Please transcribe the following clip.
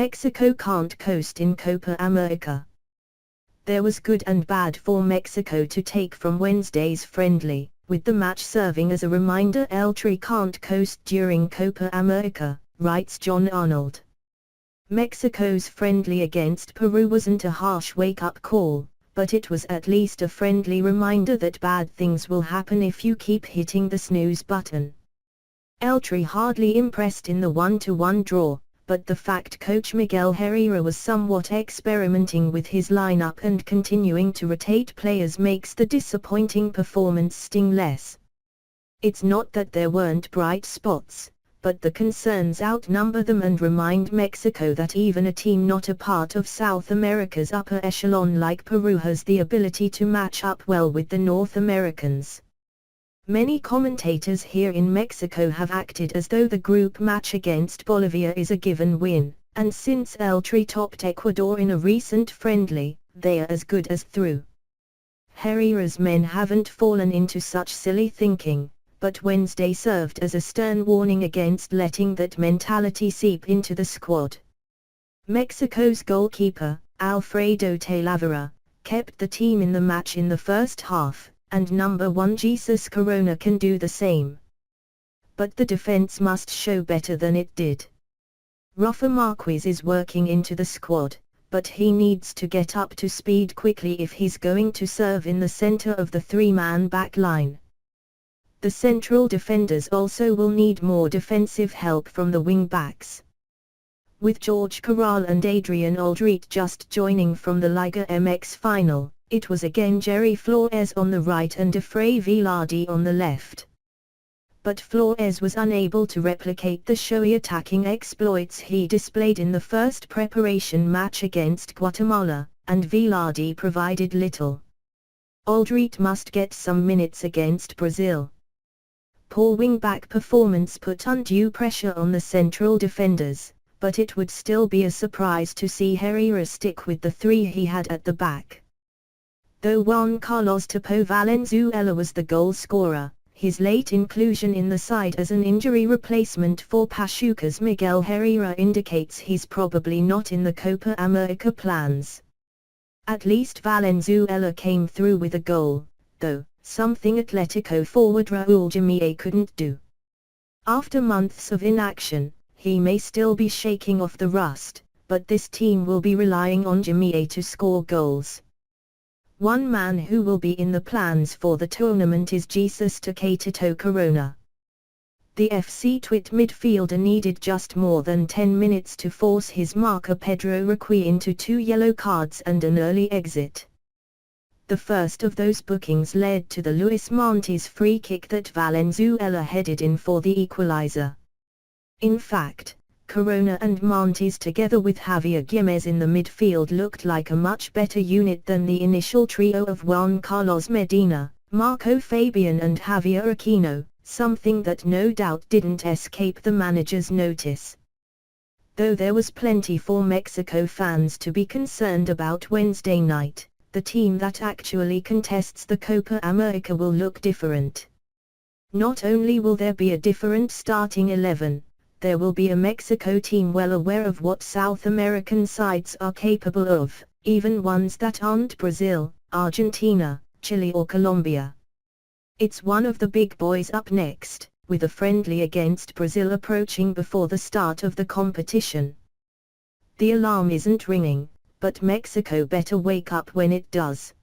Mexico can't coast in Copa America. There was good and bad for Mexico to take from Wednesday's friendly, with the match serving as a reminder El Tri can't coast during Copa America, writes Jon Arnold. Mexico's friendly against Peru wasn't a harsh wake-up call, but it was at least a friendly reminder that bad things will happen if you keep hitting the snooze button. El Tri hardly impressed in the 1-1 draw, but the fact coach Miguel Herrera was somewhat experimenting with his lineup and continuing to rotate players makes the disappointing performance sting less. It's not that there weren't bright spots, but the concerns outnumber them and remind Mexico that even a team not a part of South America's upper echelon like Peru has the ability to match up well with the North Americans. Many commentators here in Mexico have acted as though the group match against Bolivia is a given win, and since El Tri topped Ecuador in a recent friendly, they are as good as through. Herrera's men haven't fallen into such silly thinking, but Wednesday served as a stern warning against letting that mentality seep into the squad. Mexico's goalkeeper, Alfredo Talavera, kept the team in the match in the first half, and number 1 Jesus Corona can do the same. But the defense must show better than it did. Rafa Marquez is working into the squad, but he needs to get up to speed quickly if he's going to serve in the center of the three-man back line. The central defenders also will need more defensive help from the wing-backs. With George Corral and Adrian Aldrit just joining from the Liga MX final, it was again Jerry Flores on the right and Efrain Velarde on the left. But Flores was unable to replicate the showy attacking exploits he displayed in the first preparation match against Guatemala, and Velarde provided little. Aldrit must get some minutes against Brazil. Poor wing-back performance put undue pressure on the central defenders, but it would still be a surprise to see Herrera stick with the three he had at the back. Though Juan Carlos Topo Valenzuela was the goal scorer, his late inclusion in the side as an injury replacement for Pachuca's Miguel Herrera indicates he's probably not in the Copa America plans. At least Valenzuela came through with a goal, though, something Atletico forward Raúl Jamie couldn't do. After months of inaction, he may still be shaking off the rust, but this team will be relying on Jamie to score goals. One man who will be in the plans for the tournament is Jesus Tecatito Corona. The FC Twit midfielder needed just more than 10 minutes to force his marker Pedro Requi into 2 yellow cards and an early exit. The first of those bookings led to the Luis Montes free kick that Valenzuela headed in for the equalizer. In fact, Corona and Montes together with Javier Giménez in the midfield looked like a much better unit than the initial trio of Juan Carlos Medina, Marco Fabian and Javier Aquino, something that no doubt didn't escape the manager's notice. Though there was plenty for Mexico fans to be concerned about Wednesday night, the team that actually contests the Copa America will look different. Not only will there be a different starting 11, there will be a Mexico team well aware of what South American sides are capable of, even ones that aren't Brazil, Argentina, Chile or Colombia. It's one of the big boys up next, with a friendly against Brazil approaching before the start of the competition. The alarm isn't ringing, but Mexico better wake up when it does.